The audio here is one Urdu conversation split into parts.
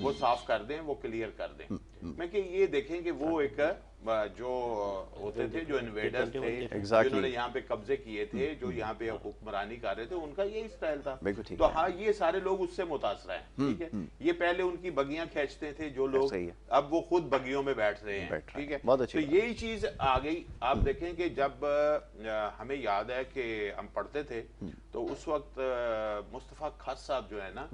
وہ صاف کر دیں, وہ کلیئر کر دیں. میں کہ یہ دیکھیں کہ وہ ایک جو ہوتے تھے, جو انویڈرز تھے, جنہوں نے یہاں پہ قبضے کیے تھے, جو یہاں پہ حکمرانی کر رہے تھے, ان کا یہی سٹائل تھا. تو ہاں یہ سارے لوگ اس سے متاثر ہیں, ٹھیک ہے. یہ پہلے ان کی بگیاں کھینچتے تھے جو لوگ, اب وہ خود بگیوں میں بیٹھ رہے ہیں, ٹھیک ہے. تو یہی چیز آ گئی. آپ دیکھیں کہ جب ہمیں یاد ہے کہ ہم پڑھتے تھے تو اس وقت مصطفیٰ خاص صاحب جو ہے نا,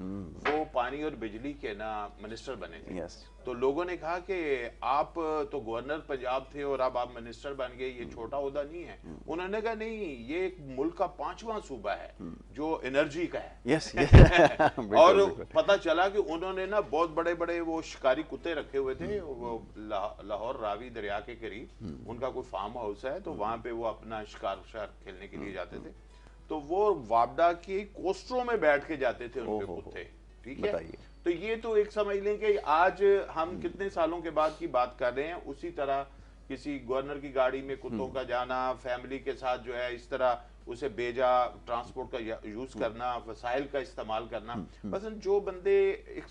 وہ پانی اور بجلی کے نا منسٹر بنے تھے. تو لوگوں نے کہا کہ آپ تو گورنر پنجاب تھے اور اب آپ منسٹر بن گئے, یہ چھوٹا عہدہ نہیں ہے. انہوں نے کہا نہیں, یہ ایک ملک کا 5واں صوبہ ہے جو انرجی کا ہے. اور پتہ چلا کہ انہوں نے نا بہت بڑے بڑے وہ شکاری کتے رکھے ہوئے تھے, وہ لاہور راوی دریا کے قریب ان کا کوئی فارم ہاؤس ہے, تو وہاں پہ وہ اپنا شکار کھیلنے کے لیے جاتے تھے. تو وہ وابڈا کی کوسٹروں میں بیٹھ کے جاتے تھے ان کے کتے, ٹھیک ہے. تو یہ تو ایک سمجھ لیں کہ آج ہم کتنے سالوں کے بعد کی بات کر رہے ہیں. اسی طرح کسی گورنر کی گاڑی میں کتوں کا جانا, فیملی کے ساتھ جو ہے اس طرح اسے بیجا ٹرانسپورٹ کا یوز کرنا, وسائل کا استعمال کرنا. مثلا جو بندے ایک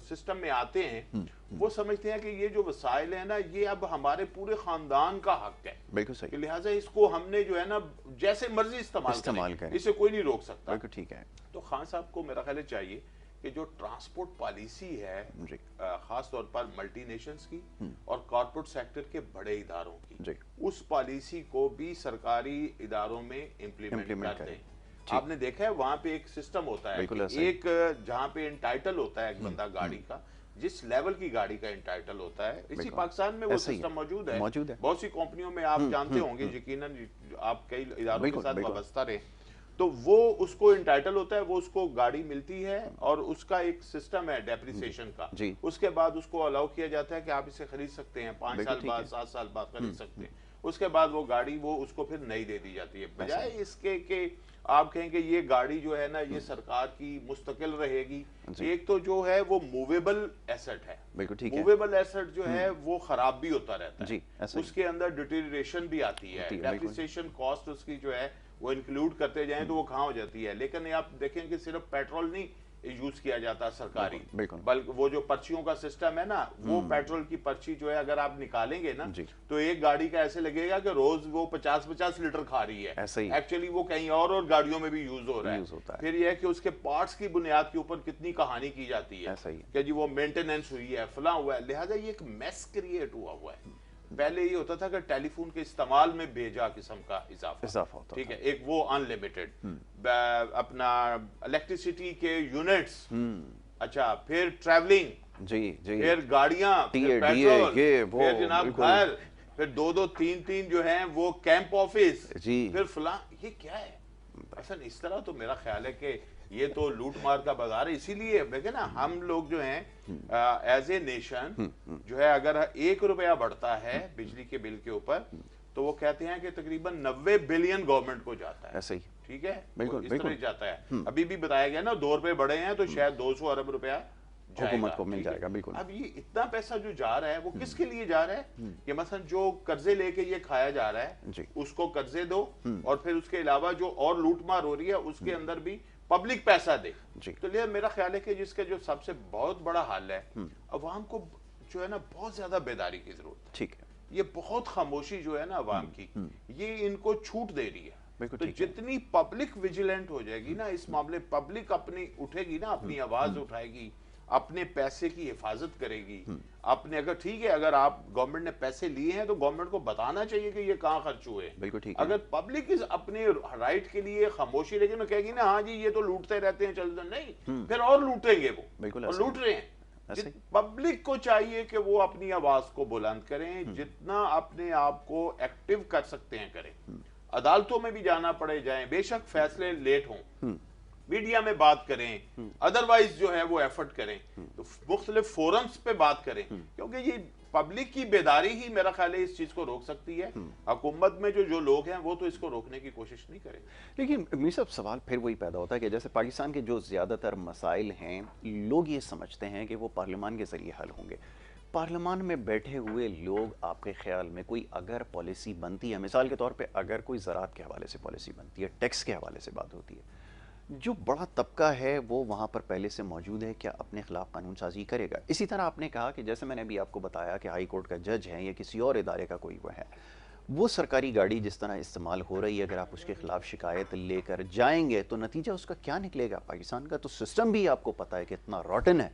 سسٹم میں آتے ہیں وہ سمجھتے ہیں کہ یہ جو وسائل ہیں نا, یہ اب ہمارے پورے خاندان کا حق ہے, بالکل صحیح, لہٰذا اس کو ہم نے جو ہے نا جیسے مرضی استعمال کریں, اسے کوئی نہیں روک سکتا. بالکل ٹھیک ہے. تو خان صاحب کو میرا خیال چاہیے کہ جو ٹرانسپورٹ پالیسی ہے خاص طور پر ملٹی نیشنز کی اور کارپوریٹ سیکٹر کے بڑے اداروں کی, اس پالیسی کو بھی سرکاری اداروں میں امپلیمنٹ کر دیں. آپ نے دیکھا ہے وہاں پہ ایک سسٹم ہوتا ہے, ایک جہاں پہ انٹائٹل ہوتا ہے ایک بندہ گاڑی کا, جس لیول کی گاڑی کا انٹائٹل ہوتا ہے, اسی پاکستان میں وہ سسٹم موجود ہے. بہت سی کمپنیوں میں آپ جانتے ہوں گے, یقیناً آپ کئی اداروں کے ساتھ وابستہ رہے, تو وہ اس کو انٹائٹل ہوتا ہے, وہ اس کو گاڑی ملتی ہے اور اس کا ایک سسٹم ہے ڈیپریسیشن کا. اس کے بعد اس کو الاؤ کیا جاتا ہے کہ آپ اسے خرید سکتے ہیں, 5 سال بعد 7 سال بعد خرید سکتے ہیں. اس کے بعد وہ گاڑی وہ اس کو پھر نئی دے دی جاتی ہے, بجائے اس کے کہ آپ کہیں کہ یہ گاڑی جو ہے نا یہ سرکار کی مستقل رہے گی. ایک تو جو ہے وہ موویبل ایسٹ ہے, موویبل ایسٹ جو ہے وہ خراب بھی ہوتا رہتا ہے, اس کے اندر ڈیٹیریشن بھی آتی ہے, ڈیپریسیشن کاسٹ اس کی جو ہے وہ انکلوڈ کرتے جائیں تو وہ کہاں ہو جاتی ہے. لیکن آپ دیکھیں کہ صرف پیٹرول نہیں یوز کیا جاتا سرکاری, بلکہ وہ جو پرچیوں کا سسٹم ہے نا, وہ پیٹرول کی پرچی جو ہے اگر آپ نکالیں گے نا تو ایک گاڑی کا ایسے لگے گا کہ روز وہ 50 لیٹر کھا رہی ہے, ایکچولی وہ کہیں اور گاڑیوں میں بھی یوز ہو رہا ہے. پھر یہ ہے کہ اس کے پارٹس کی بنیاد کے اوپر کتنی کہانی کی جاتی ہے کہ جی وہ مینٹیننس ہوئی ہے, فلاں ہوا ہے. لہٰذا یہ ایک میس کریٹ ہوا ہے. پہلے یہ ہوتا تھا کہ ٹیلی فون کے استعمال میں بیجا قسم کا اضافہ ہوتا, ٹھیک ہے, ایک وہ ان لمیٹڈ, اپنا الیکٹریسٹی کے یونٹس, اچھا, پھر ٹریولنگ, پھر گاڑیاں, پیٹرول, پھر جناب گھر, پھر 2-3 جو ہیں وہ کیمپ آفس, پھر فلاں. یہ کیا ہے اصل؟ اس طرح تو میرا خیال ہے کہ یہ تو لوٹ مار کا بازار ہے. اسی لیے دیکھیں نا, ہم لوگ جو ہیں ایز اے نیشن جو ہے, اگر 1 روپیہ بڑھتا ہے بجلی کے بل کے اوپر تو وہ کہتے ہیں کہ تقریباً 90 بلین گورنمنٹ کو جاتا ہے, ٹھیک ہے, اس طرح جاتا ہے. ابھی بھی بتایا گیا نا 2 روپے بڑھے ہیں تو شاید 200 ارب روپیہ حکومت کو مل جائے گا. بالکل. اب یہ اتنا پیسہ جو جا رہا ہے وہ کس کے لیے جا رہا ہے؟ کہ مثلا جو قرضے لے کے یہ کھایا جا رہا ہے اس کو قرضے دو, اور پھر اس کے علاوہ جو اور لوٹ مار ہو رہی ہے اس کے اندر بھی پبلک پیسہ دے. تو لئے میرا خیال ہے کہ جس کا جو سب سے بہت بڑا حل ہے, عوام کو جو ہے نا بہت زیادہ بیداری کی ضرورت ہے. ٹھیک ہے, یہ بہت خاموشی جو ہے نا عوام کی, یہ ان کو چھوٹ دے رہی ہے. تو جتنی پبلک ویجیلنٹ ہو جائے گی نا اس معاملے, پبلک اپنی اٹھے گی نا, اپنی آواز اٹھائے گی, اپنے پیسے کی حفاظت کرے گی. اپنے اگر ٹھیک ہے, اگر آپ گورنمنٹ نے پیسے لیے ہیں تو گورنمنٹ کو بتانا چاہیے کہ یہ کہاں خرچ ہوئے. اگر پبلک اپنے رائٹ کے لیے خاموشی رہے گی, کہے گی نا ہاں جی یہ تو لوٹتے رہتے ہیں, چلتے نہیں, پھر اور لوٹیں گے وہ, اور لوٹ رہے ہیں. پبلک کو چاہیے کہ وہ اپنی آواز کو بلند کریں, جتنا اپنے آپ کو ایکٹیو کر سکتے ہیں کریں. عدالتوں میں بھی جانا پڑے جائیں, بے شک فیصلے لیٹ ہوں, میڈیا میں بات کریں, ادروائز جو ہے وہ ایفرٹ کریں, مختلف فورمز پہ بات کریں, کیونکہ یہ پبلک کی بیداری ہی میرا خیال ہے اس چیز کو روک سکتی ہے. حکومت میں جو لوگ ہیں وہ تو اس کو روکنے کی کوشش نہیں کریں. لیکن میر صاحب سوال پھر وہی پیدا ہوتا ہے کہ جیسے پاکستان کے جو زیادہ تر مسائل ہیں لوگ یہ سمجھتے ہیں کہ وہ پارلیمان کے ذریعے حل ہوں گے. پارلیمان میں بیٹھے ہوئے لوگ آپ کے خیال میں کوئی اگر پالیسی بنتی ہے, مثال کے طور پہ اگر کوئی زراعت کے حوالے سے پالیسی بنتی ہے, ٹیکس کے حوالے سے بات ہوتی ہے, جو بڑا طبقہ ہے وہ وہاں پر پہلے سے موجود ہے، کیا اپنے خلاف قانون سازی کرے گا؟ اسی طرح آپ نے کہا کہ جیسے میں نے ابھی آپ کو بتایا کہ ہائی کورٹ کا جج ہے یا کسی اور ادارے کا کوئی وہ ہے، وہ سرکاری گاڑی جس طرح استعمال ہو رہی ہے، اگر آپ اس کے خلاف شکایت لے کر جائیں گے تو نتیجہ اس کا کیا نکلے گا؟ پاکستان کا تو سسٹم بھی آپ کو پتہ ہے کہ اتنا روٹن ہے،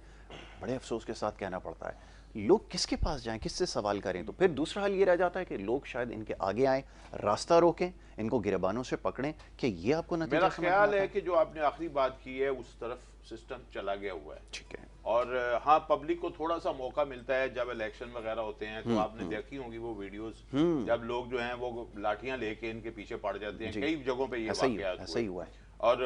بڑے افسوس کے ساتھ کہنا پڑتا ہے، لوگ کس کے پاس جائیں، کس سے سوال کریں؟ تو پھر دوسرا حل یہ رہ جاتا ہے کہ لوگ شاید ان کے آگے آئیں، راستہ روکیں، ان کو گریبانوں سے پکڑیں، کہ یہ آپ کو نتیجہ میرا سمجھ میں خیال آتا ہے کہ جو آپ نے آخری بات کی ہے اس طرف سسٹم چلا گیا ہوا ہے، ٹھیک ہے، اور ہاں پبلک کو تھوڑا سا موقع ملتا ہے جب الیکشن وغیرہ ہوتے ہیں تو آپ نے دیکھی ہوں گی وہ ویڈیوز، جب لوگ جو ہیں وہ لاٹھیاں لے کے ان کے پیچھے پڑ جاتے ہیں، کئی جگہوں پہ یہ واقعات ایسا ہی ہوا ہے، اور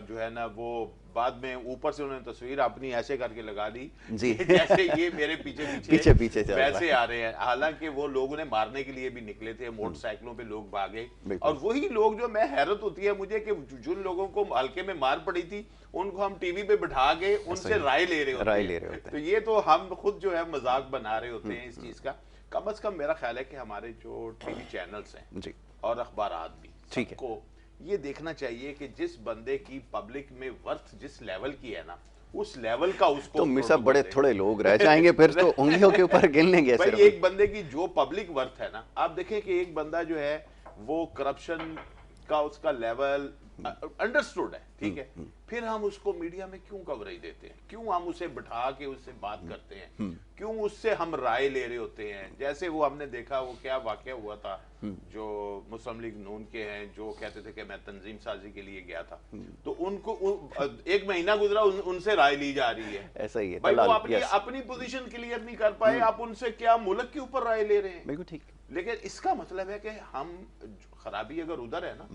جو ہے نا وہ بعد میں اوپر سے انہوں نے تصویر اپنی ایسے کر کے لگا دی جیسے یہ میرے پیچھے پیچھے ویسے آ رہے ہیں، حالانکہ وہ لوگ انہیں مارنے کے لیے بھی نکلے تھے، موٹر سائیکلوں پہ لوگ بھاگے، اور وہی لوگ جو میں حیرت ہوتی ہے مجھے کہ جن لوگوں کو حلقے میں مار پڑی تھی ان کو ہم ٹی وی پہ بٹھا کے ان سے رائے لے رہے ہوتے ہیں، تو یہ تو ہم خود جو ہے مذاق بنا رہے ہوتے ہیں اس چیز کا۔ کم از کم میرا خیال ہے کہ ہمارے جو ٹی وی چینلز ہیں اور اخبارات بھی سب کو یہ دیکھنا چاہیے کہ جس بندے کی پبلک میں ورتھ جس لیول کی ہے نا اس لیول کا اس کو تو میرا بڑے تھوڑے لوگ رہ جائیں گے پھر تو انگلیوں کے اوپر گن لیں گے بھائی ایک بندے کی جو پبلک ورتھ ہے نا، آپ دیکھیں کہ ایک بندہ جو ہے وہ کرپشن کا اس کا لیول انڈرسٹوڈ ہے، ٹھیک ہے، پھر ہم اس کو میڈیا میں کیوں کوریج دیتے ہیں، کیوں ہم اسے بٹھا کے اس سے بات کرتے ہیں، کیوں اس سے ہم رائے لے رہے ہوتے ہیں؟ جیسے وہ ہم نے دیکھا وہ کیا واقعہ ہوا تھا جو مسلم لیگ نون کے ہیں جو کہتے تھے کہ میں تنظیم سازی کے لیے گیا تھا، تو ان کو ایک مہینہ گزرا ان سے رائے لی جا رہی ہے، ایسا ہی ہے بھائی وہ اپنی پوزیشن کلیئر نہیں کر پائے، آپ ان سے کیا ملک کے اوپر رائے لے رہے ہیں؟ بالکل ٹھیک، لیکن اس کا مطلب ہے کہ ہم خرابی اگر ادھر ہے نا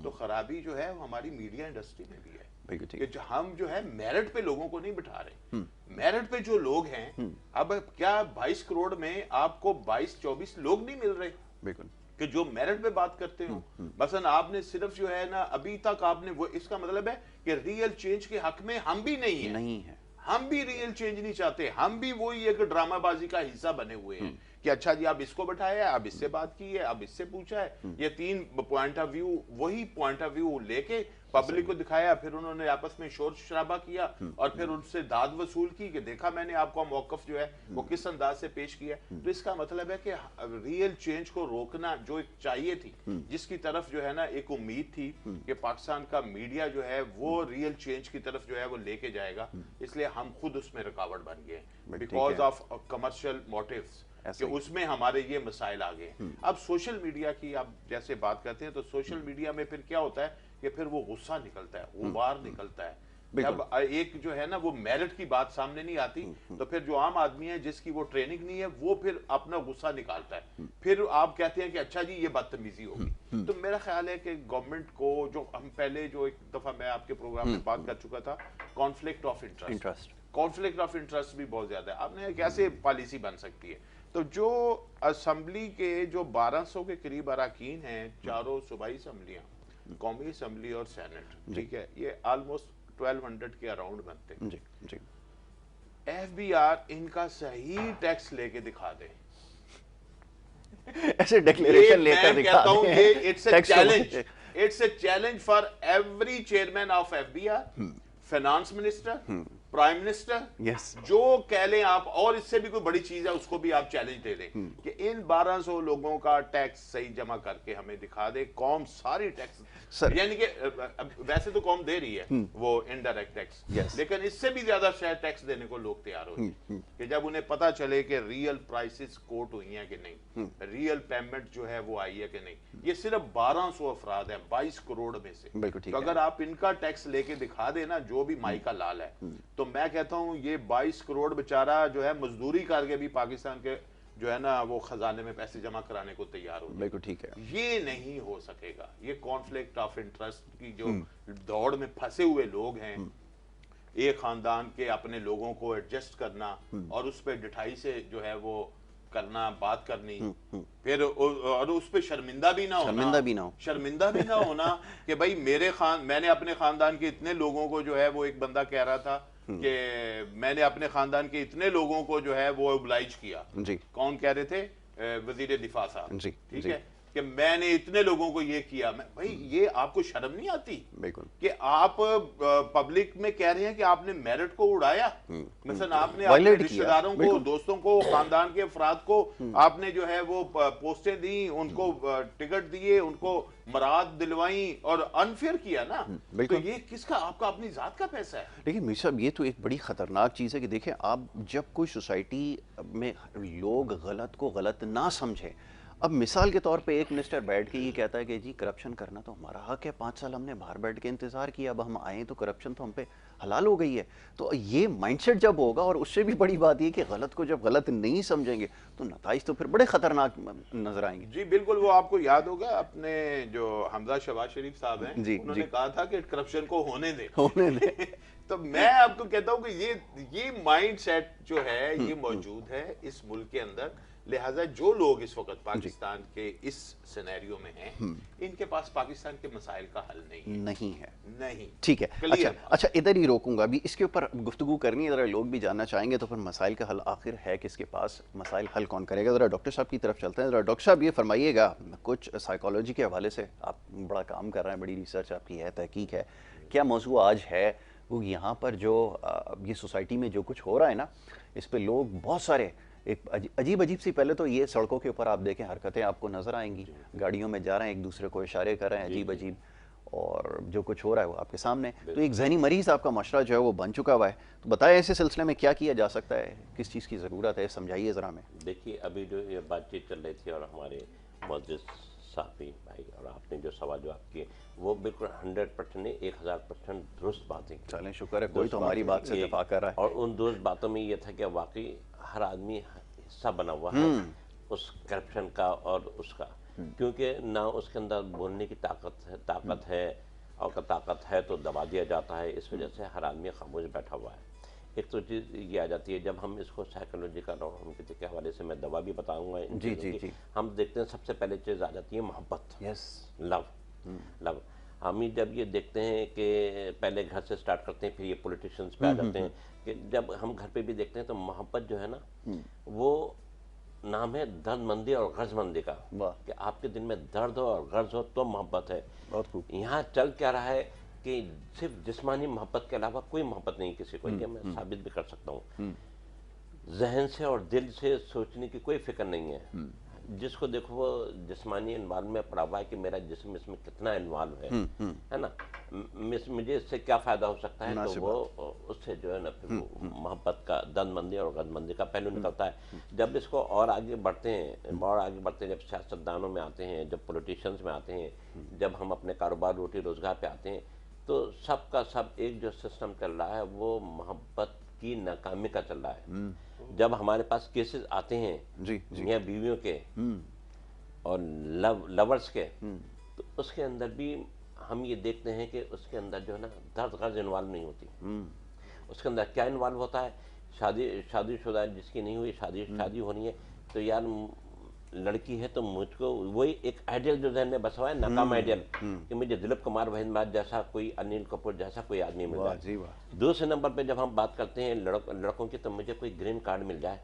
تو خرابی جو ہے ہماری میڈیا انڈسٹری میں بھی ہے، کہ ہم جو ہے میرٹ پہ لوگوں کو نہیں بٹھا رہے، میرٹ پہ جو لوگ ہیں اب کیا 22 کروڑ میں آپ کو 22-24 لوگ نہیں مل رہے بالکل کہ جو میرٹ پہ بات کرتے ہوں؟ مثلا آپ نے صرف جو ہے نا ابھی تک آپ نے وہ، اس کا مطلب ہے کہ ریئل چینج کے حق میں ہم بھی نہیں ہیں، ہم بھی ریئل چینج نہیں چاہتے، ہم بھی وہی ایک ڈرامہ بازی کا حصہ بنے ہوئے ہیں کہ اچھا جی اب اس کو بٹھایا ہے، اب اس سے بات کی ہے، اب اس سے پوچھا ہے، یہ 3 پوائنٹ آف ویو، وہی پوائنٹ آف ویو لے کے پبلک کو دکھایا، پھر انہوں نے آپس میں شور شرابہ کیا اور پھر ان سے داد وصول کی کہ دیکھا میں نے آپ کا موقف جو ہے وہ کس انداز سے پیش کیا۔ تو اس کا مطلب ہے کہ ریئل چینج کو روکنا جو ایک چاہیے تھی، جس کی طرف جو ہے نا ایک امید تھی کہ پاکستان کا میڈیا جو ہے وہ ریئل چینج کی طرف جو ہے وہ لے کے جائے گا، اس لیے ہم خود اس میں رکاوٹ بن گئے بیکاز آف کمرشل موٹیوز، کہ اس میں ہمارے یہ مسائل آ گئے۔ اب سوشل میڈیا کی آپ جیسے بات کرتے ہیں تو سوشل میڈیا میں پھر کیا ہوتا ہے کہ پھر وہ غصہ نکلتا ہے، غبار نکلتا ہے، جب ایک جو ہے نا وہ میرٹ کی بات سامنے نہیں آتی تو پھر جو عام آدمی ہے جس کی وہ ٹریننگ نہیں ہے وہ پھر اپنا غصہ نکالتا ہے، پھر آپ کہتے ہیں کہ اچھا جی یہ بدتمیزی ہوگی۔ تو میرا خیال ہے کہ گورنمنٹ کو، جو ہم پہلے جو ایک دفعہ میں آپ کے پروگرام میں بات کر چکا تھا، conflict of interest, conflict of interest بھی بہت زیادہ ہے، آپ نے کیسے پالیسی بن سکتی ہے؟ تو جو اسمبلی کے جو 1200 کے قریب اراکین ہیں، چاروں صوبائی اسمبلیاں، قومی اسمبلی اور سینٹ، ٹھیک ہے، یہ آلموسٹ 1200 کے اراؤنڈ بنتے ہیں، ایف بی آر ان کا صحیح ٹیکس لے کے دکھا دے، ایسے ڈیکلیریشن لے کر دکھا دیں، it's a challenge for every chairman of F B R, finance minister, prime minister, جو کہہ لیں آپ، اور اس سے بھی کوئی بڑی چیز ہے اس کو بھی آپ چیلنج دے دیں کہ ان 1200 لوگوں کا ٹیکس صحیح جمع کر کے ہمیں دکھا دے، قوم ساری ٹیکس، یعنی کہ ویسے تو قوم دے رہی ہے وہ انڈائریکٹ ٹیکس، لیکن اس سے بھی زیادہ شاید ٹیکس دینے کو لوگ تیار ہو جائیں کہ جب انہیں پتا چلے کہ ریئل پرائسز کوٹ ہوئی ہیں کہ نہیں، ریئل پیمنٹ جو ہے وہ آئی ہے کہ نہیں۔ یہ صرف 1200 افراد ہیں 22 کروڑ میں سے، تو اگر آپ ان کا ٹیکس لے کے دکھا دے نا، جو بھی مائی کا لال ہے، تو میں کہتا ہوں یہ 22 کروڑ بیچارہ جو ہے مزدوری کر کے بھی پاکستان کے جو ہے نا وہ خزانے میں پیسے جمع کرانے کو تیار ہو جائے، ٹھیک ہے، یہ نہیں ہو سکے گا۔ یہ کانفلکٹ آف انٹرسٹ کی جو دوڑ میں پھنسے ہوئے لوگ ہیں، ایک خاندان کے اپنے لوگوں کو ایڈجسٹ کرنا اور اس پہ ڈٹھائی سے جو ہے وہ کرنا، بات کرنی، پھر اور اس پہ شرمندہ بھی نہ ہونا کہ بھائی میں نے اپنے خاندان کے اتنے لوگوں کو جو ہے، وہ ایک بندہ کہہ رہا تھا کہ میں نے اپنے خاندان کے اتنے لوگوں کو جو ہے وہ اوبلائج کیا، کون کہہ رہے تھے؟ وزیر دفاع صاحب، ٹھیک ہے، کہ میں نے اتنے لوگوں کو یہ کیا. بھائی یہ آپ کو شرم نہیں آتی بالکل کہ آپ پبلک میں کہہ رہے ہیں کہ آپ نے میرٹ کو اڑایا؟ مثلا آپ نے اپنے رشتہ داروں کو, دوستوں کو, خاندان کے افراد کو آپ نے جو ہے وہ پوسٹیں دیں, ان کو ٹکٹ دیے, ان کو مراد دلوائیں اور انفیئر کیا نا. تو یہ کس کا, آپ کا اپنی ذات کا پیسہ ہے. لیکن میر صاحب یہ تو ایک بڑی خطرناک چیز ہے کہ دیکھیں آپ جب کوئی سوسائٹی میں لوگ غلط کو غلط نہ سمجھیں. اب مثال کے طور پہ ایک منسٹر بیٹھ کے یہ کہتا ہے کہ جی کرپشن کرنا تو ہمارا حق ہے, 5 سال ہم نے باہر بیٹھ کے انتظار کیا, اب ہم آئیں تو کرپشن تو ہم پہ حلال ہو گئی ہے. تو یہ مائنڈ سیٹ جب ہوگا, اور اس سے بھی بڑی بات یہ کہ غلط کو جب غلط نہیں سمجھیں گے تو نتائج تو پھر بڑے خطرناک نظر آئیں گے. جی بالکل, وہ آپ کو یاد ہوگا اپنے جو حمزہ شہباز شریف صاحب ہیں, انہوں نے کہا تھا کہ کرپشن کو ہونے دیں. تو میں آپ کو کہتا ہوں کہ یہ مائنڈ سیٹ جو ہے یہ موجود ہے اس ملک کے اندر. لہٰذا جو لوگ اس وقت پاکستان کے اس سینیریو میں ہیں, ان کے پاس پاکستان کے مسائل کا حل نہیں ہے. نہیں, ٹھیک ہے. اچھا ادھر ہی روکوں گا, ابھی اس کے اوپر گفتگو کرنی ہے, ذرا لوگ بھی جاننا چاہیں گے تو پھر مسائل کا حل آخر ہے کس کے پاس, مسائل حل کون کرے گا. ذرا ڈاکٹر صاحب کی طرف چلتے ہیں. ذرا ڈاکٹر صاحب یہ فرمائیے گا, کچھ سائیکالوجی کے حوالے سے آپ بڑا کام کر رہے ہیں, بڑی ریسرچ آپ کی ہے, تحقیق ہے, کیا موضوع آج ہے وہ یہاں پر جو یہ سوسائٹی میں جو کچھ ہو رہا ہے نا, اس پہ لوگ بہت سارے ایک عجیب سی, پہلے تو یہ سڑکوں کے اوپر آپ دیکھیں حرکتیں آپ کو نظر آئیں گی, گاڑیوں میں جا رہے ہیں ایک دوسرے کو اشارے کر رہے ہیں عجیب, اور جو کچھ ہو رہا ہے وہ آپ کے سامنے. تو ایک ذہنی مریض آپ کا معاشرہ جو ہے وہ بن چکا ہوا ہے. تو بتائیں ایسے سلسلے میں کیا کیا جا سکتا ہے, کس چیز کی ضرورت ہے, سمجھائیے ذرا ہمیں. دیکھیے ابھی جو یہ بات چیت چل رہی تھی اور ہمارے معزز صاحبی بھائی اور آپ نے جو سوال جواب کیے وہ بالکل 100% نہیں 1000% درست باتیں. چلیں شکر ہے کوئی تو ہماری بات سے اتفاق کر رہا ہے. اور ان درست باتوں میں یہ تھا کہ واقعی ہر آدمی حصہ بنا ہوا ہے اس کرپشن کا اور اس کا, کیونکہ نہ اس کے اندر بولنے کی طاقت ہے اور طاقت ہے تو دبا دیا جاتا ہے. اس وجہ سے ہر آدمی خاموش بیٹھا ہوا ہے. ایک تو چیز یہ آ جاتی ہے جب ہم اس کو سائیکولوجیکل اور ہم کسی کے حوالے سے میں دوا بھی بتاؤں گا, جی ہم دیکھتے ہیں سب سے پہلے چیز آ جاتی ہے محبت, لو. ہم ہی جب یہ دیکھتے ہیں کہ پہلے گھر سے سٹارٹ کرتے ہیں, پھر یہ پولیٹیشنز پہ آ جاتے ہیں, کہ جب ہم گھر پہ بھی دیکھتے ہیں تو محبت جو ہے نا وہ نام ہے درد مندی اور غرض مندی کا, کہ آپ کے دل میں درد ہو اور غرض ہو تو محبت ہے. یہاں چل کیا رہا ہے کہ صرف جسمانی محبت کے علاوہ کوئی محبت نہیں کسی کو, یہ میں ثابت بھی کر سکتا ہوں. ذہن سے اور دل سے سوچنے کی کوئی فکر نہیں ہے. جس کو دیکھو وہ جسمانی انوالو میں پڑا ہوا ہے کہ میرا جسم اس میں کتنا انوالو ہے نا, مجھے اس سے کیا فائدہ ہو سکتا ہے, تو وہ اس سے جو ہے نا پھر محبت کا درد مندی اور غرض مندی کا پہلو نکلتا ہے. جب اس کو اور آگے بڑھتے ہیں جب سیاستدانوں میں آتے ہیں, جب پولیٹیشنز میں آتے ہیں, جب ہم اپنے کاروبار روٹی روزگار پہ آتے ہیں, تو سب کا سب ایک جو سسٹم چل رہا ہے وہ محبت کی ناکامی کا چل رہا ہے. جب ہمارے پاس کیسز آتے ہیں میاں بیویوں کے اور لورز کے, تو اس کے اندر بھی ہم یہ دیکھتے ہیں کہ اس کے اندر جو ہے نا درد غرض انوالو نہیں ہوتی. اس کے اندر کیا انوالو ہوتا ہے, شادی شدہ جس کی نہیں ہوئی شادی ہونی ہے, تو یار لڑکی ہے تو مجھ کو وہی ایک آئیڈیل جو ذہن میں بسا ہوا ہے, ناکام آئیڈیل, کہ مجھے دلیپ کمار بھائی جیسا کوئی, انیل کپور جیسا کوئی آدمی مل جائے. دوسرے نمبر پہ جب ہم بات کرتے ہیں لڑکوں کی, تو مجھے کوئی گرین کارڈ مل جائے,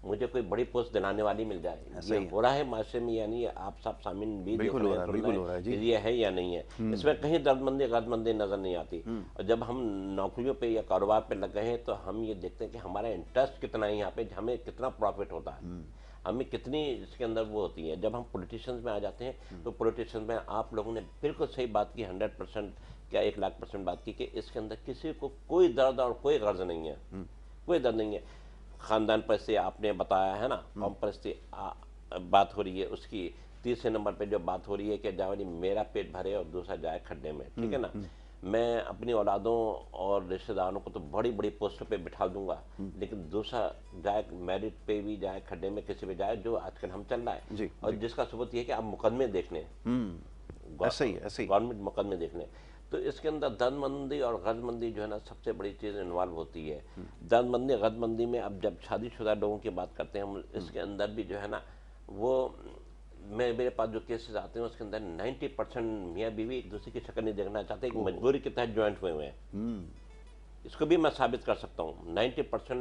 مجھے کوئی بڑی پوسٹ دلانے والی مل جائے. یہ ہو رہا ہے معاشرے میں, یعنی آپ سب سامعین بھی دیکھ رہے ہیں یہ ہے یا نہیں ہے. اس میں کہیں درد مندی غرض مندی نظر نہیں آتی. اور جب ہم نوکریوں پہ یا کاروبار پہ لگ گئے ہیں تو ہم یہ دیکھتے ہیں کہ ہمارا انٹرسٹ کتنا ہے یہاں پہ, ہمیں کتنا پروفٹ ہوتا ہے, ہمیں کتنی اس کے اندر وہ ہوتی ہے. جب ہم پولیٹیشنز میں آ جاتے ہیں تو پولیٹیشنز میں آپ لوگوں نے بالکل صحیح بات کی, 100% کیا 1,00,000% بات کی, کہ اس کے اندر کسی کو کوئی درد اور کوئی غرض نہیں ہے, کوئی درد نہیں ہے. خاندان پرستی آپ نے بتایا ہے نا, قوم پرستی بات ہو رہی ہے اس کی. تیسرے نمبر پہ جو بات ہو رہی ہے کہ جاوری میرا پیٹ بھرے اور دوسرا جائے کھڈے میں, ٹھیک ہے نا. میں اپنی اولادوں اور رشتہ داروں کو تو بڑی بڑی پوسٹوں پہ بٹھا دوں گا, لیکن دوسرا جائے میرٹ پہ بھی جائے کھڈے میں کسی پہ جائے, جو آج کل ہم چل رہا ہے. اور جس کا ثبوت یہ ہے کہ آپ مقدمے دیکھ لیں, گورنمنٹ مقدمے دیکھ لیں, تو اس کے اندر درد مندی اور غرض مندی جو ہے نا سب سے بڑی چیز انوالو ہوتی ہے. درد مندی غرض مندی میں اب جب شادی شدہ لوگوں کی بات کرتے ہیں ہم, اس کے اندر بھی جو ہے نا وہ میرے پاس جو کیسز آتے ہیں اس کے اندر 90% میاں بیوی ایک دوسرے کی شکل نہیں دیکھنا چاہتے, ایک مجبوری کے تحت جوائنٹ ہوئے ہیں. اس کو بھی میں ثابت کر سکتا ہوں, 90%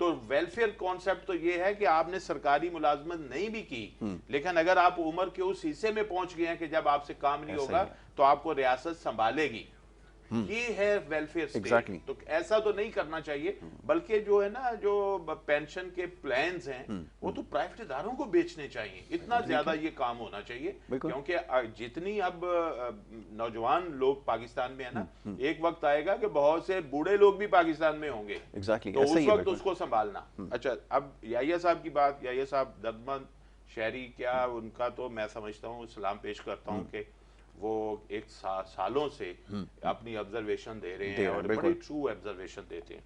تو ویلفیئر کانسیپٹ تو یہ ہے کہ آپ نے سرکاری ملازمت نہیں بھی کی لیکن اگر آپ عمر کے اس حصے میں پہنچ گئے ہیں کہ جب آپ سے کام نہیں ہوگا تو آپ کو ریاست سنبھالے گی، یہ ہے ویلفیئر اسٹیٹ. تو ایسا تو نہیں کرنا چاہیے، بلکہ جو ہے نا جو پینشن کے پلانز ہیں وہ تو پرائیویٹ اداروں کو بیچنے چاہیے. اتنا زیادہ یہ کام ہونا چاہیے کیونکہ جتنی اب نوجوان لوگ پاکستان میں ہیں نا، ایک وقت آئے گا کہ بہت سے بوڑھے لوگ بھی پاکستان میں ہوں گے، تو اس وقت اس کو سنبھالنا. اچھا، اب یحییٰ صاحب کی بات، یحییٰ صاحب دردمند شہری، کیا ان کا تو میں سمجھتا ہوں، سلام پیش کرتا ہوں کہ وہ ایک سالوں سے اپنی آبزرویشن دے رہے ہیں اور بڑی ٹرو آبزرویشن دیتے ہیں.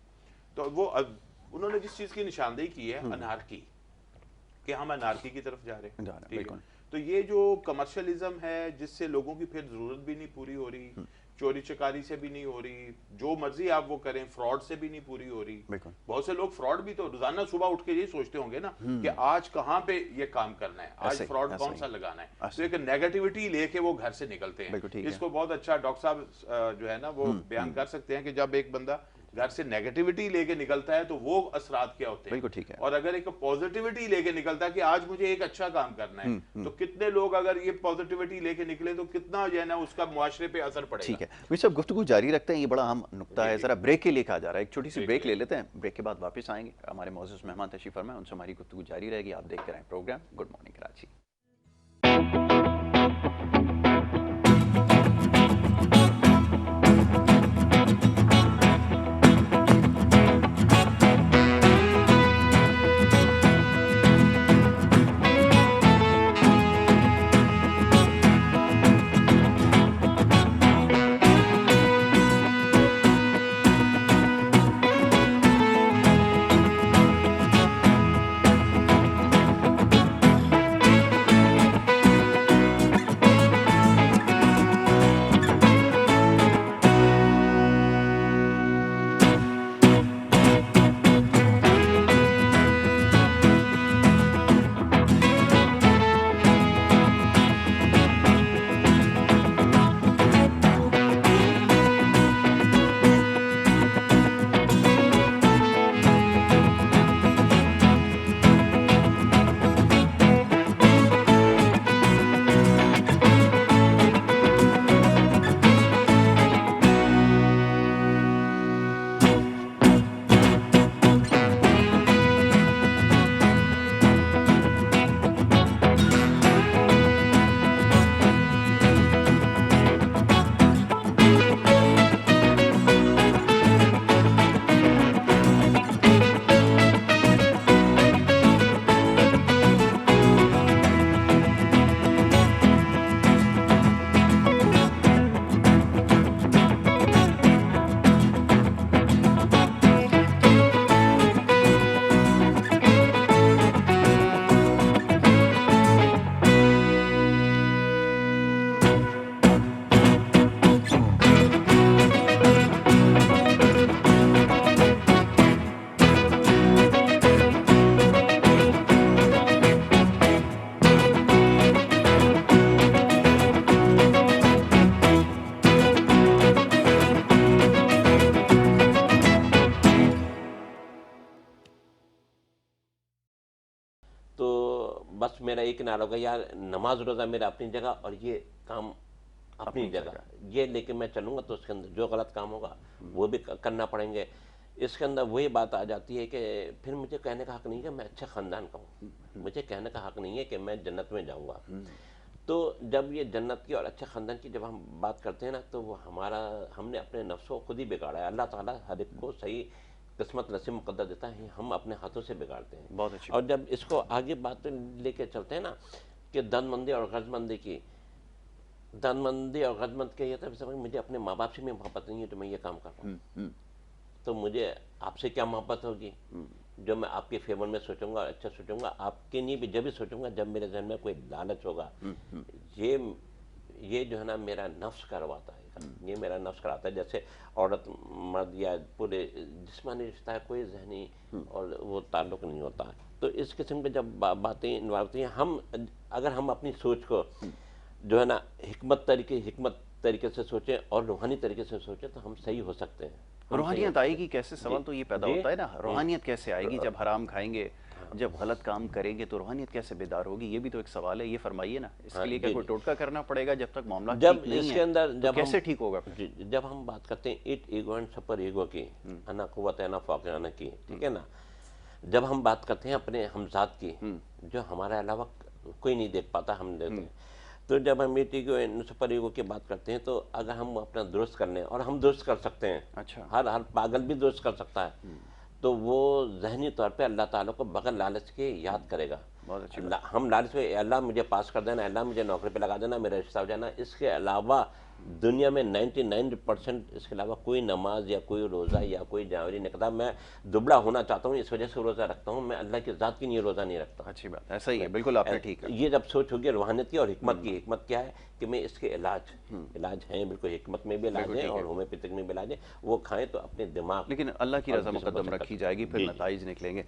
تو وہ انہوں نے جس چیز کی نشاندہی کی ہے انارکی، کہ ہم انارکی کی طرف جا رہے ہیں. تو یہ جو کمرشلزم ہے جس سے لوگوں کی پھر ضرورت بھی نہیں پوری ہو رہی، چوری چکاری سے بھی نہیں ہو رہی، جو مرضی آپ وہ کریں، فراڈ سے بھی نہیں پوری ہو رہی. بہت سے لوگ فراڈ بھی تو روزانہ صبح اٹھ کے یہی سوچتے ہوں گے نا کہ آج کہاں پہ یہ کام کرنا ہے، آج فراڈ کون سا لگانا ہے. تو ایک نیگیٹیوٹی لے کے وہ گھر سے نکلتے ہیں. اس کو بہت اچھا ڈاکٹر صاحب جو ہے نا وہ بیان کر سکتے ہیں کہ جب ایک بندہ گھر سے نیگیٹیوٹی لے کے نکلتا ہے تو وہ اثرات کیا ہوتے ہیں. اور اگر ایک پوزیٹیوٹی لے کے نکلتا ہے کہ آج مجھے ایک اچھا کام کرنا ہے، تو کتنے لوگ اگر یہ پوزیٹیوٹی لے کے نکلے تو کتنا جو ہے نا اس کا معاشرے پہ اثر پڑے گا. ٹھیک ہے میر صاحب، گفتگو جاری رکھتے ہیں، یہ بڑا اہم نقطہ ہے. ذرا بریک کے لیے کہا جا رہا ہے، ایک چھوٹی سی بریک لے لیتے ہیں، بریک کے بعد واپس آئیں گے. ہمارے معزز مہمان تشریف فرمائیں، ان سے ہماری گفتگو جاری رہے گی. آپ دیکھتے رہیں پروگرام گڈ مارننگ کراچی. بس میرا ایک نعرہ ہوگا، یار نماز روزہ میرا اپنی جگہ اور یہ کام اپنی جگہ، یہ لے کے میں چلوں گا تو اس کے اندر جو غلط کام ہوگا وہ بھی کرنا پڑیں گے. اس کے اندر وہی بات آ جاتی ہے کہ پھر مجھے کہنے کا حق نہیں ہے کہ میں اچھے خاندان کا ہوں، مجھے کہنے کا حق نہیں ہے کہ میں جنت میں جاؤں گا. تو جب یہ جنت کی اور اچھے خاندان کی جب ہم بات کرتے ہیں نا، تو وہ ہم نے اپنے نفس کو خود ہی بگاڑا ہے. اللہ تعالیٰ ہر ایک کو صحیح قسمت نصیب مقدر دیتا ہے، ہم اپنے ہاتھوں سے بگاڑتے ہیں. بہت اچھی. اور جب اس کو آگے بات لے کے چلتے ہیں نا کہ دن مندی اور غرض مندی کی، دن مندی اور غرض مند کے یہ تھا مجھے اپنے ماں باپ سے بھی محبت نہیں ہے تو میں یہ کام کر رہا ہوں، تو مجھے آپ سے کیا محبت ہوگی جو میں آپ کے فیور میں سوچوں گا اور اچھا سوچوں گا. آپ کے لیے بھی جب بھی سوچوں گا جب میرے ذہن میں کوئی لالچ ہوگا. یہ جو ہے نا میرا نفس کرواتا ہے، یہ میرا نفس کراتا ہے. جیسے عورت مرد یا پورے جسمانی رشتہ ہے، کوئی ذہنی اور وہ تعلق نہیں ہوتا. تو اس قسم کے جب باتیں انوالو ہوتی ہیں، اگر ہم اپنی سوچ کو جو ہے نا حکمت طریقے سے سوچیں اور روحانی طریقے سے سوچیں تو ہم صحیح ہو سکتے ہیں. روحانیت آئے گی کیسے؟ سوال تو یہ پیدا ہوتا ہے نا، روحانیت کیسے آئے گی؟ جب حرام کھائیں گے، جب غلط کام کریں گے تو روحانیت کیسے بیدار ہوگی؟ یہ بھی تو ایک سوال ہے، یہ فرمائیے نا۔ اس کے لیے کیا کوئی ٹوٹکا کرنا پڑے گا؟ جب تک معاملہ ٹھیک نہیں ہے تو کیسے ٹھیک ہوگا؟ جب ہم بات کرتے ہیں id ego and super ego کی، انا قوت انا فوق انا کی، ٹھیک ہے نا، جب ہم بات کرتے ہیں اپنے ہمذات کی جو ہمارے علاوہ کوئی نہیں دیکھ پاتا، ہم دیکھتے ہیں، تو جب ہم id ego and super ego کی بات کرتے ہیں تو اگر ہم اپنا درست کر لیں، اور ہم درست کر سکتے ہیں، اچھا، ہر پاگل بھی درست کر سکتا ہے، تو وہ ذہنی طور پہ اللہ تعالیٰ کو بغیر لالچ کے یاد کرے گا۔ بہت اچھی ہم لالچ میں اللہ مجھے پاس کر دینا، اللہ مجھے نوکری پہ لگا دینا، میرا رشتہ ہو جانا، اس کے علاوہ دنیا میں 99% اس کے علاوہ کوئی نماز یا کوئی روزہ یا کوئی جانوری نہیں کرتا۔ میں دبلا ہونا چاہتا ہوں، اس وجہ سے روزہ رکھتا ہوں، میں اللہ کی ذات کی نہیں روزہ نہیں رکھتا۔ اچھی بات، ایسا ہی ہے، بالکل آپ نے ٹھیک ہے۔ یہ جب سوچ ہوگی روحانیت کی اور حکمت کی، حکمت کیا ہے کہ میں اس کے علاج ہیں، بالکل حکمت میں بھی علاج ہیں اور ہومیوپیتھک میں بھی علاج ہے، وہ کھائیں تو اپنے دماغ، لیکن اللہ کی رضا مقدم رکھی جائے گی، پھر نتائج نکلیں گے۔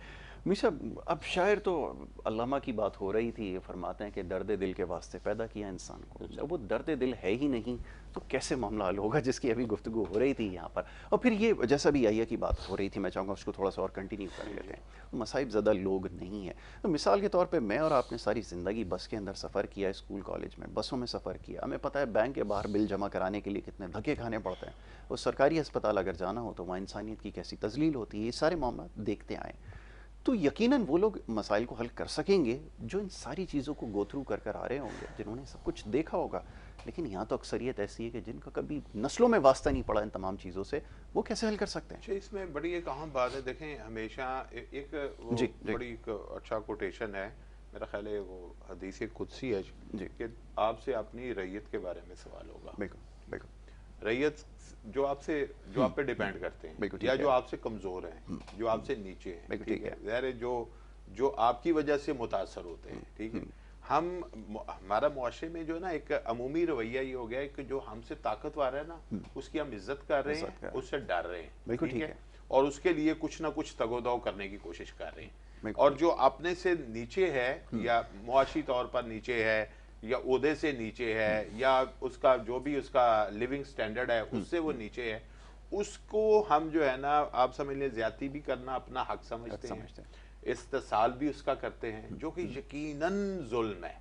میر صاحب، اب شاعر تو علامہ کی بات ہو رہی تھی، یہ فرماتے ہیں کہ درد دل کے واسطے پیدا کیا انسان کو، جب وہ درد دل ہے ہی نہیں تو کیسے معاملہ حل ہوگا، جس کی ابھی گفتگو ہو رہی تھی یہاں پر۔ اور پھر یہ جیسا بھی آئیہ کی بات ہو رہی تھی، میں چاہوں گا اس کو تھوڑا سا اور کنٹینیو کر لیتے ہیں۔ مصائب زدہ لوگ نہیں ہیں، تو مثال کے طور پہ میں اور آپ نے ساری زندگی بس کے اندر سفر کیا، اسکول کالج میں بسوں میں سفر کیا، ہمیں پتہ ہے بینک کے باہر بل جمع کرانے کے لیے کتنے دھکے کھانے پڑتے ہیں، اور سرکاری ہسپتال اگر جانا ہو تو وہاں انسانیت کی کیسی تذلیل ہوتی ہے، یہ سارے معاملات دیکھتے آئے، تو یقیناً وہ لوگ مسائل کو حل کر سکیں گے جو ان ساری چیزوں کو گو تھرو کر آ رہے ہوں گے، جنہوں نے سب کچھ دیکھا ہوگا۔ لیکن یہاں تو اکثریت ایسی ہے کہ جن کا کبھی نسلوں میں واسطہ نہیں پڑا ان تمام چیزوں سے، وہ کیسے حل کر سکتے ہیں؟ اس میں بڑی ایک اہم بات ہے، دیکھیں ہمیشہ ایک بڑی ایک اچھا کوٹیشن ہے، میرا خیال ہے وہ حدیث قدسی ہے کہ آپ سے اپنی رعیت کے بارے میں سوال ہوگا۔ بالکل بالکل، رعیت جو آپ پہ ڈیپینڈ کرتے ہیں یا جو آپ سے کمزور ہیں، جو آپ سے نیچے ہیں، ٹھیک ہے، ظاہر ہے جو آپ کی وجہ سے متاثر ہوتے ہیں، ٹھیک ہے۔ ہمارا معاشرے میں جو ہے نا ایک عمومی رویہ یہ ہو گیا ہے کہ جو ہم سے طاقتور ہے نا اس کی ہم عزت کر رہے ہیں، اس سے ڈر رہے ہیں، ٹھیک ہے، اور اس کے لیے کچھ نہ کچھ تگ و دو کرنے کی کوشش کر رہے ہیں، اور جو اپنے سے نیچے ہے یا معاشی طور پر نیچے ہے یا عہدے سے نیچے ہے یا اس کا جو بھی اس کا لیونگ سٹینڈرڈ ہے اس سے وہ نیچے ہے، اس کو ہم جو ہے نا آپ سمجھ لیں زیادتی بھی کرنا اپنا حق سمجھتے ہیں، استحصال بھی اس کا کرتے ہیں، جو کہ یقیناً ظلم ہے۔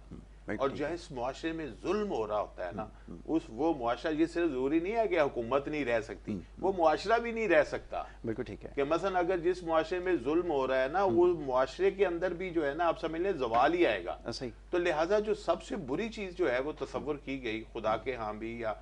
اور جو اس معاشرے میں ظلم ہو رہا ہوتا ہے نا، وہ معاشرہ یہ صرف ضروری نہیں ہے کہ حکومت نہیں رہ سکتی، وہ معاشرہ بھی نہیں رہ سکتا۔ بالکل ٹھیک ہے کہ مثلا اگر جس معاشرے میں ظلم ہو رہا ہے نا، وہ معاشرے کے اندر بھی جو ہے نا آپ سمجھ لیں زوال ہی آئے گا۔ تو لہٰذا جو سب سے بری چیز جو ہے وہ تصور کی گئی خدا کے ہاں بھی یا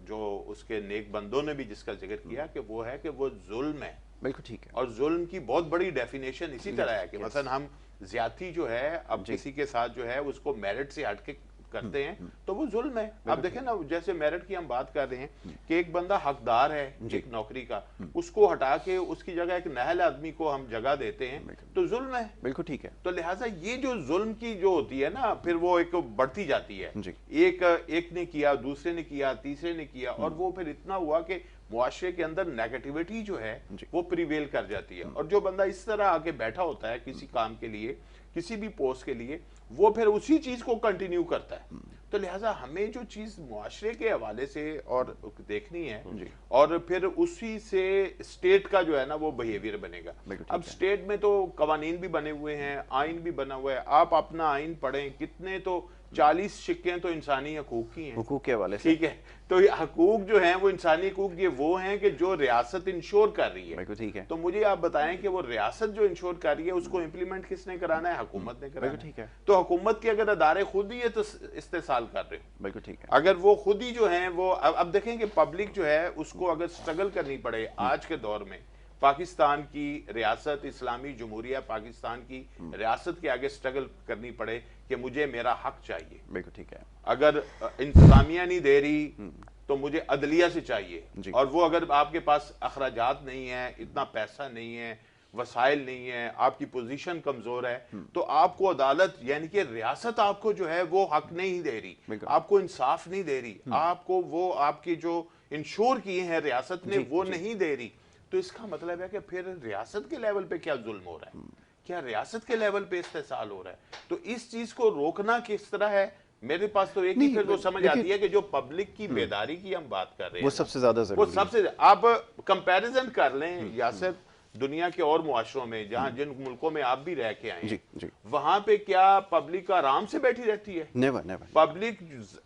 جو اس کے نیک بندوں نے بھی جس کا ذکر کیا کہ وہ ہے کہ وہ ظلم ہے۔ بالکل ٹھیک ہے، اور ظلم کی بہت بڑی ڈیفینیشن اسی طرح ہے کہ مثلا ہم زیادتی جو ہے اب کسی کے ساتھ جو ہے اس کو میرٹ سے ہٹ کے کرتے ہیں تو وہ ظلم ہے۔ اب دیکھیں نا جیسے میرٹ کی ہم بات کر رہے ہیں کہ ایک بندہ حقدار ہے ایک نوکری کا، اس کو ہٹا کے اس کی جگہ ایک نااہل آدمی کو ہم جگہ دیتے ہیں تو ظلم ہے۔ بالکل ٹھیک ہے، تو لہٰذا یہ جو ظلم کی جو ہوتی ہے نا پھر وہ ایک بڑھتی جاتی ہے، ایک نے کیا، دوسرے نے کیا، تیسرے نے کیا، اور وہ پھر اتنا ہوا کہ معاشرے کے اندر نیگیٹیوٹی جو ہے وہ پریویل کر جاتی ہے، اور جو بندہ اس طرح آگے بیٹھا ہوتا ہے کسی کام کے لیے، کسی بھی پوسٹ کے لیے، وہ پھر اسی چیز کو کنٹینیو کرتا ہے۔ تو لہٰذا ہمیں جو چیز معاشرے کے حوالے سے اور دیکھنی ہے اور پھر اسی سے اسٹیٹ کا جو ہے نا وہ بیہیویئر بنے گا۔ اب اسٹیٹ میں تو قوانین بھی بنے ہوئے ہیں، آئین بھی بنا ہوا ہے، آپ اپنا آئین پڑھیں، کتنے تو 40 شقیں تو انسانی حقوق کی ہیں، حقوق کے حوالے سے، ٹھیک ہے۔ تو یہ حقوق جو ہیں وہ انسانی حقوق یہ وہ ہیں کہ جو ریاست انشور کر رہی ہے، ٹھیک ہے، تو مجھے آپ بتائیں کہ وہ ریاست جو انشور کر رہی ہے اس کو امپلیمنٹ کس نے کرانا ہے؟ حکومت نے کرانا ہے۔ ٹھیک ہے، تو حکومت کے اگر ادارے خود ہی یہ استحصال کر رہے ہیں، بالکل ٹھیک ہے، اگر وہ خود ہی جو ہیں وہ اب دیکھیں کہ پبلک جو ہے اس کو اگر سٹرگل کرنی پڑے آج کے دور میں، پاکستان کی ریاست اسلامی جمہوریہ پاکستان کی ریاست کے آگے سٹرگل کرنی پڑے کہ مجھے میرا حق چاہیے، بالکل ٹھیک ہے، اگر انتظامیہ نہیں دے رہی تو مجھے عدلیہ سے چاہیے، اور وہ اگر آپ کے پاس اخراجات نہیں ہیں، اتنا پیسہ نہیں ہے، وسائل نہیں ہے، آپ کی پوزیشن کمزور ہے، تو آپ کو عدالت یعنی کہ ریاست آپ کو جو ہے وہ حق نہیں دے رہی، آپ کو انصاف نہیں دے رہی، آپ کو وہ آپ کی جو انشور کیے ہیں ریاست نے وہ نہیں دے رہی، تو اس کا مطلب ہے کہ پھر ریاست کے لیول پہ کیا ظلم ہو رہا ہے، کیا ریاست کے لیول پہ استحصال ہو رہا ہے؟ تو اس چیز کو روکنا کس طرح ہے؟ میرے پاس تو ایک ہی پھر وہ سمجھ آتی ہے کہ جو پبلک کی بیداری کی ہم بات کر رہے ہیں وہ سب سے زیادہ ضروری ہے. وہ سب سے آپ کمپیریزن کر لیں یاسر دنیا کے اور معاشروں میں جہاں جن ملکوں میں آپ بھی رہ کے آئے ہیں وہاں پہ کیا پبلک آرام سے بیٹھی رہتی ہے؟ Never never. پبلک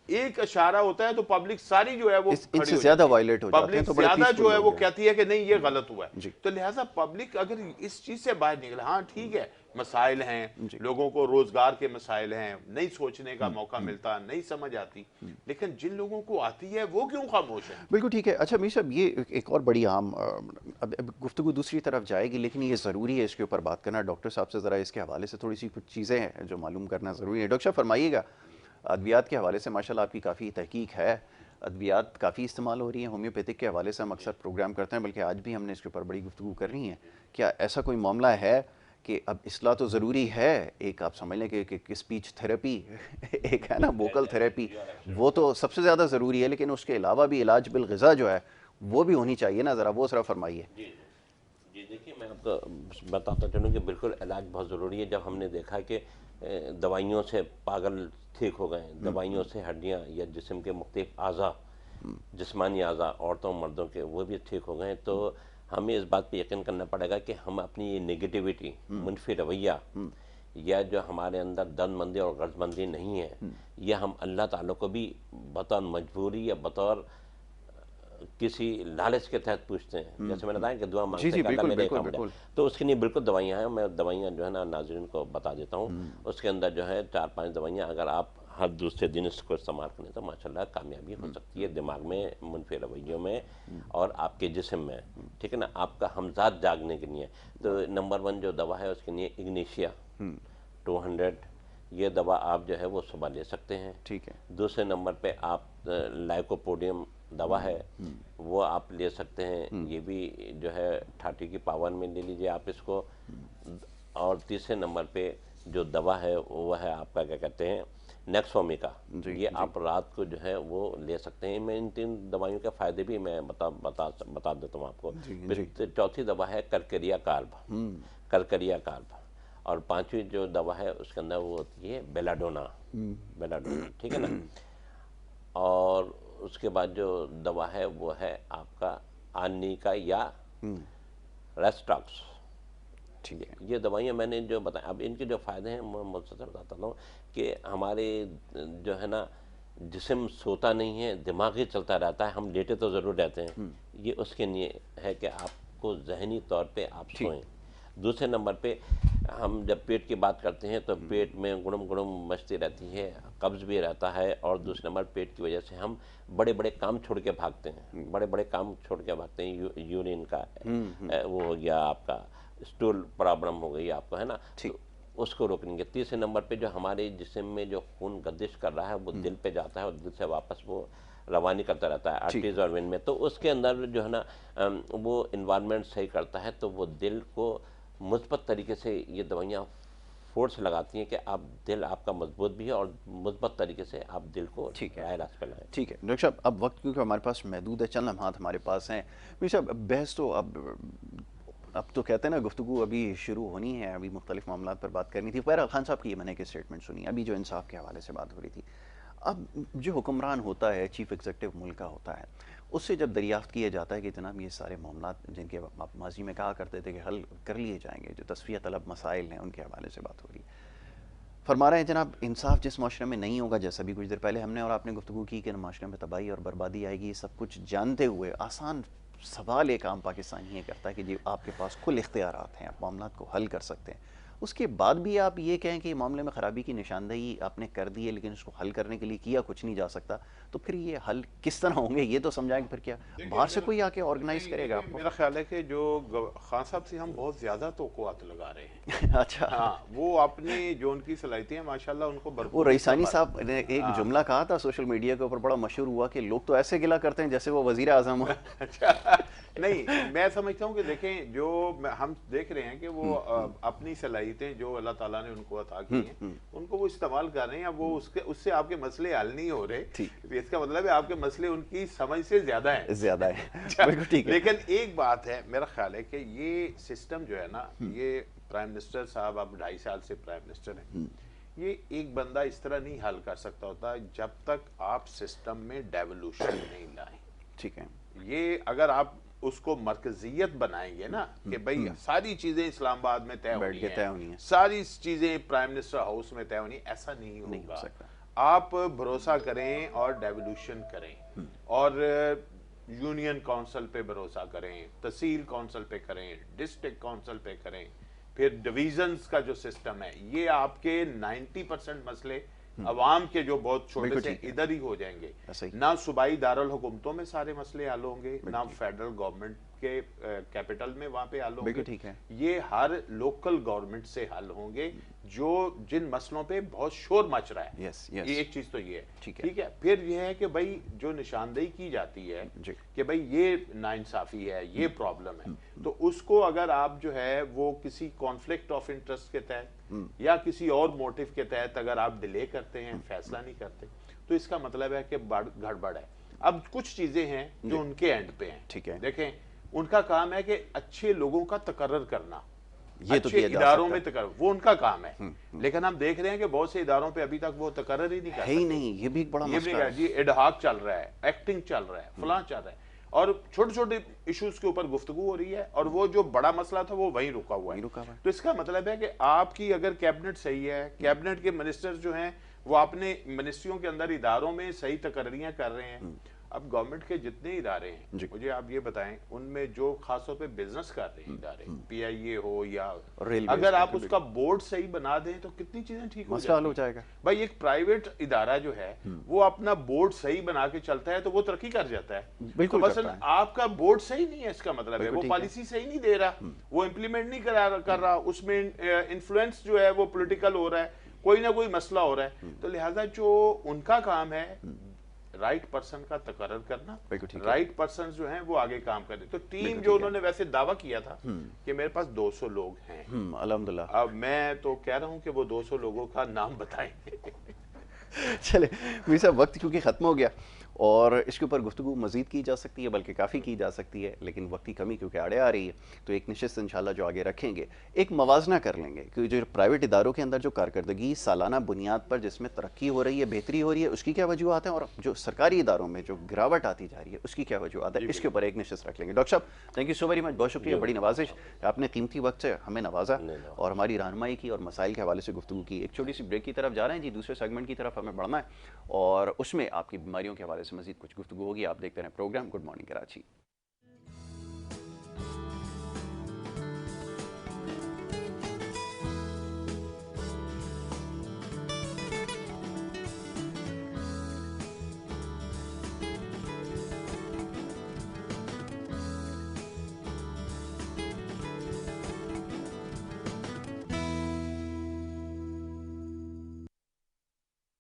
ایک اشارہ ہوتا ہے تو پبلک ساری جو ہے وہ ان سے زیادہ وائلیٹ ہو جاتے ہیں. پبلک زیادہ جو ہے وہ کہتی ہے کہ نہیں یہ غلط ہوا ہے. تو لہٰذا پبلک اگر اس چیز سے باہر نکلے, ہاں ٹھیک ہے مسائل ہیں, لوگوں کو روزگار کے مسائل ہیں, نہیں سوچنے کا موقع ملتا, نہیں سمجھ آتی, لیکن جن لوگوں کو آتی ہے وہ کیوں خاموش ہیں؟ بالکل ٹھیک ہے. اچھا میر صاحب یہ ایک اور بڑی عام اب گفتگو دوسری طرف جائے گی, لیکن یہ ضروری ہے اس کے اوپر بات کرنا. ڈاکٹر صاحب سے ذرا اس کے حوالے سے تھوڑی سی کچھ چیزیں ہیں جو معلوم کرنا ضروری ہے. ڈاکٹر صاحب فرمائیے گا, ادویات کے حوالے سے ماشاءاللہ آپ کی کافی تحقیق ہے, ادویات کافی استعمال ہو رہی ہیں, ہومیوپیتھک کے حوالے سے ہم اکثر پروگرام کرتے ہیں, بلکہ آج بھی ہم نے اس کے اوپر بڑی گفتگو کرنی ہے. کیا ایسا کوئی معاملہ ہے کہ اب اصلاح تو ضروری ہے, ایک آپ سمجھ لیں کہ اسپیچ تھراپی ایک ہے نا ووکل تھراپی, وہ تو سب سے زیادہ ضروری ہے, لیکن اس کے علاوہ بھی علاج بالغذا جو ہے وہ بھی ہونی چاہیے نا, ذرا وہ ذرا فرمائیے. جی دیکھیے میں آپ کو بتاتا چلوں کہ بالکل علاج بہت ضروری ہے. جب ہم نے دیکھا کہ دوائیوں سے پاگل ٹھیک ہو گئے ہیں, دوائیوں سے ہڈیاں یا جسم کے مختلف اعضاء, جسمانی اعضاء عورتوں مردوں کے وہ بھی ٹھیک ہو گئے ہیں, تو ہمیں اس بات پہ یقین کرنا پڑے گا کہ ہم اپنی یہ نگیٹیوٹی, منفی رویہ, یا جو ہمارے اندر درد مندی اور غرض مندی نہیں ہے, یہ ہم اللہ تعالیٰ کو بھی بطور مجبوری یا بطور کسی لالچ کے تحت پوچھتے ہیں. جیسے میں نے بتایا کہ دعا مانگتے ہیں کہ اللہ میرے کام دے, تو اس کے لیے بالکل دوائیاں ہیں. میں دوائیاں جو ہے نا ناظرین کو بتا دیتا ہوں. اس کے اندر جو ہے 4-5 دوائیاں اگر آپ ہر دوسرے دن اس کو استعمال کریں تو ماشاءاللہ کامیابی ہو سکتی ہے دماغ میں, منفی رویوں میں اور آپ کے جسم میں, ٹھیک ہے نا, آپ کا ہمزاد جاگنے کے لیے. تو نمبر 1 جو دوا ہے اس کے لیے اگنیشیا 200, یہ دوا آپ جو ہے وہ صبح لے سکتے ہیں. ٹھیک ہے. دوسرے نمبر پہ آپ لائکوپوڈیم دوا ہے وہ آپ لے سکتے ہیں, یہ بھی جو ہے 30 کی پاور میں لے لیجئے آپ اس کو. اور تیسرے نمبر پہ جو دوا ہے وہ ہے آپ کا کیا کہتے ہیں نیکسومیکا, یہ آپ رات کو جو ہے وہ لے سکتے ہیں. میں ان 3 دوائیوں کے فائدے بھی میں بتا دیتا ہوں آپ کو. چوتھی دوا ہے کرکریا کارب, اور 5ویں جو دوا ہے اس کے اندر وہ ہوتی ہے بیلاڈونا, ٹھیک ہے نا. اور اس کے بعد جو دوا ہے وہ ہے آپ کا آنیکا یا ریسٹاکس. ٹھیک ہے, یہ دوائیاں میں نے جو بتایا. اب ان کے جو فائدے ہیں میں مختصر بتاتا ہوں کہ ہمارے جو ہے نا جسم سوتا نہیں ہے, دماغ ہی چلتا رہتا ہے, ہم لیٹے تو ضرور رہتے ہیں. یہ اس کے لیے ہے کہ آپ کو ذہنی طور پہ آپ سوئیں. دوسرے نمبر پہ ہم جب پیٹ کی بات کرتے ہیں تو پیٹ میں گڑم مچتی رہتی ہے, قبض بھی رہتا ہے, اور دوسرے نمبر پیٹ کی وجہ سے ہم بڑے کام چھوڑ کے بھاگتے ہیں, یورین کا وہ ہو گیا, آپ کا اسٹول پرابلم ہو گئی آپ کو, ہے نا, اس کو روکیں گے. تیسرے نمبر پہ جو ہمارے جسم میں جو خون گردش کر رہا ہے وہ دل پہ جاتا ہے اور دل سے واپس وہ روانی کرتا رہتا ہے آرٹریز اور وین میں, تو اس کے اندر جو ہے نا وہ انوائرمنٹ صحیح کرتا ہے, تو وہ دل کو مثبت طریقے سے یہ دوائیاں فورس لگاتی ہیں کہ دل آپ کا مضبوط بھی ہے اور مثبت طریقے سے آپ دل کو راہ راست پہ لائیں. ٹھیک ہے ڈاکٹر صاحب, اب وقت کیونکہ ہمارے پاس محدود ہے, چند لمحات ہمارے پاس ہیں. میر صاحب بحث تو اب تو کہتے ہیں نا گفتگو ابھی شروع ہونی ہے, ابھی مختلف معاملات پر بات کرنی تھی. بہرحال خان صاحب کی یہ میں نے ایک اسٹیٹمنٹ سنی ابھی جو انصاف کے حوالے سے بات ہو رہی تھی. اب جو حکمران ہوتا ہے, چیف ایگزیکٹو ملک کا ہوتا ہے, اس سے جب دریافت کیا جاتا ہے کہ جناب یہ سارے معاملات جن کے آپ ماضی میں کہا کرتے تھے کہ حل کر لیے جائیں گے, جو تصفیہ طلب مسائل ہیں ان کے حوالے سے بات ہو رہی ہے, فرما رہے ہیں جناب انصاف جس معاشرے میں نہیں ہوگا, جیسا بھی کچھ دیر پہلے ہم نے اور آپ نے گفتگو کی کہ معاشرے میں تباہی اور بربادی آئے گی, سب کچھ جانتے ہوئے آسان سوال ایک عام پاکستانی یہ کرتا ہے کہ جی آپ کے پاس کل اختیارات ہیں, آپ معاملات کو حل کر سکتے ہیں, اس کے بعد بھی آپ یہ کہیں کہ معاملے میں خرابی کی نشاندہی آپ نے کر دی ہے لیکن اس کو حل کرنے کے لیے کیا کچھ نہیں جا سکتا, تو پھر یہ حل کس طرح ہوں گے یہ تو سمجھائیں کہ پھر کیا باہر سے کوئی آ کے آرگنائز کرے گا آپ کو؟ میرا خیال ہے کہ جو خان صاحب سے ہم بہت زیادہ توقعات لگا رہے ہیں. اچھا, ہاں, وہ اپنی جو ان کی صلاحیتیں ہیں ماشاءاللہ ان کو وہ رئیسانی صاحب نے ایک جملہ کہا تھا سوشل میڈیا کے اوپر, بڑا مشہور ہوا کہ لوگ تو ایسے گلا کرتے ہیں جیسے وہ وزیر اعظم ہو. نہیں, میں سمجھتا ہوں کہ دیکھیں جو ہم دیکھ رہے ہیں کہ وہ اپنی صلاحیتیں جو اللہ تعالیٰ نے ان کو عطا کی ہیں ان کو وہ استعمال کر رہے ہیں. اب وہ اس سے آپ کے مسئلے حل نہیں ہو رہے, اس کا مطلب ہے آپ کے مسئلے ان کی سمجھ سے زیادہ ہیں. لیکن ایک بات ہے, میرا خیال ہے کہ یہ سسٹم جو ہے نا, یہ پرائم منسٹر صاحب اب 2.5 سال سے پرائم منسٹر ہیں, یہ ایک بندہ اس طرح نہیں حل کر سکتا ہوتا جب تک آپ سسٹم میں ڈیولوشن نہیں لائیں. ٹھیک ہے. یہ اگر آپ اس کو مرکزیت بنائیں گے نا کہ بھئی ساری چیزیں اسلام آباد میں طے ہونی ہیں, ساری چیزیں پرائم منسٹر ہاؤس میں طے ہونی ہیں, ایسا نہیں ہوگا. آپ بھروسہ کریں اور ڈیولوشن کریں اور یونین کونسل پہ بھروسہ کریں, تحصیل کونسل پہ کریں, ڈسٹرکٹ کونسل پہ کریں, پھر ڈویژنز کا جو سسٹم ہے, یہ آپ کے 90% مسئلے عوام کے جو بہت چھوٹے سے ادھر ہی ہو جائیں گے. نہ صوبائی دارالحکومتوں میں سارے مسئلے حل ہوں گے, نہ فیڈرل گورنمنٹ کے کیپٹل میں وہاں پہ حل ہوں گے, یہ ہر لوکل گورنمنٹ سے حل ہوں گے جو جن مسئلوں پہ بہت شور مچ رہا ہے. یہ ایک چیز تو یہ ہے. ٹھیک ہے. پھر یہ ہے کہ بھائی جو نشاندہی کی جاتی ہے کہ بھئی یہ ناانصافی ہے, یہ پرابلم ہے, تو اس کو اگر آپ جو ہے وہ کسی کانفلکٹ آف انٹرسٹ کے تحت یا کسی اور موٹیو کے تحت اگر آپ ڈیلے کرتے ہیں, فیصلہ نہیں کرتے, تو اس کا مطلب ہے کہ گڑبڑ ہے. اب کچھ چیزیں ہیں جو ان کے اینڈ پہ ہیں. دیکھیں ان کا کام ہے کہ اچھے لوگوں کا تقرر کرنا, اچھے اداروں میں تقرر, وہ ان کا کام ہے. لیکن ہم دیکھ رہے ہیں کہ بہت سے اداروں پہ ابھی تک وہ تقرر ہی نہیں کر سکتے. یہ بھی ایک بڑا مسئلہ ہے. جی ایڈ ہاک چل رہا ہے, ایکٹنگ چل رہا ہے, فلاں چل رہا ہے, اور چھوٹے چھوٹے ایشوز کے اوپر گفتگو ہو رہی ہے, اور وہ جو بڑا مسئلہ تھا وہ وہیں رکا ہوا ہے. تو اس کا مطلب ہے کہ آپ کی اگر کیبنٹ صحیح ہے, کیبنٹ کے منسٹر جو ہیں وہ اپنے منسٹریوں کے اندر اداروں میں صحیح تقرریاں کر رہے ہیں. اب گورنمنٹ کے جتنے ادارے ہیں, مجھے آپ یہ بتائیں ان میں جو خاص طور پہ بزنس کر رہے ہیں ادارے, پی آئی اے ہو یا, اگر آپ اس کا بورڈ صحیح بنا دیں تو کتنی چیزیں ٹھیک ہو جائیں گی. بھائی ایک پرائیویٹ ادارہ جو ہے وہ اپنا بورڈ صحیح بنا کے چلتا ہے تو وہ ترقی کر جاتا ہے. تو مثلا آپ کا بورڈ صحیح نہیں ہے, اس کا مطلب ہے وہ پالیسی صحیح نہیں دے رہا, وہ امپلیمنٹ نہیں کر رہا, اس میں انفلوئنس جو ہے وہ پولیٹیکل ہو رہا ہے, کوئی نہ کوئی مسئلہ ہو رہا ہے. تو لہٰذا جو ان کا کام ہے رائٹ پرسن کا تقرر کرنا, رائٹ پرسن جو ہیں وہ آگے کام کریں. تو ٹیم جو انہوں نے ویسے دعویٰ کیا تھا کہ میرے پاس 200 لوگ ہیں, الحمدللہ, اب میں تو کہہ رہا ہوں کہ وہ 200 لوگوں کا نام بتائیں. چلے میرے صاحب, وقت کیونکہ ختم ہو گیا اور اس کے اوپر گفتگو مزید کی جا سکتی ہے, بلکہ کافی کی جا سکتی ہے, لیکن وقت کی کمی کیونکہ آڑے آ رہی ہے, تو ایک نشست انشاءاللہ جو آگے رکھیں گے ایک موازنہ کر لیں گے کہ جو پرائیویٹ اداروں کے اندر جو کارکردگی سالانہ بنیاد پر جس میں ترقی ہو رہی ہے, بہتری ہو رہی ہے, اس کی کیا وجوہات ہیں, اور جو سرکاری اداروں میں جو گراوٹ آتی جا رہی ہے اس کی کیا وجوہات ہے, اس کے اوپر ایک نشست رکھ لیں گے. ڈاکٹر صاحب thank you so very much, بہت شکریہ, بڑی نوازش, آپ نے قیمتی وقت سے ہمیں نوازا اور ہماری رہنمائی کی اور مسائل کے حوالے سے گفتگو کی. ایک چھوٹی سی بریک کی طرف جا رہے ہیں جی, دوسرے سیگمنٹ کی طرف ہمیں بڑھنا ہے اور اس میں آپ کی بیماریوں کے حوالے سے مزید کچھ گفتگو ہوگی. آپ دیکھتے رہیں پروگرام گڈ مارننگ کراچی.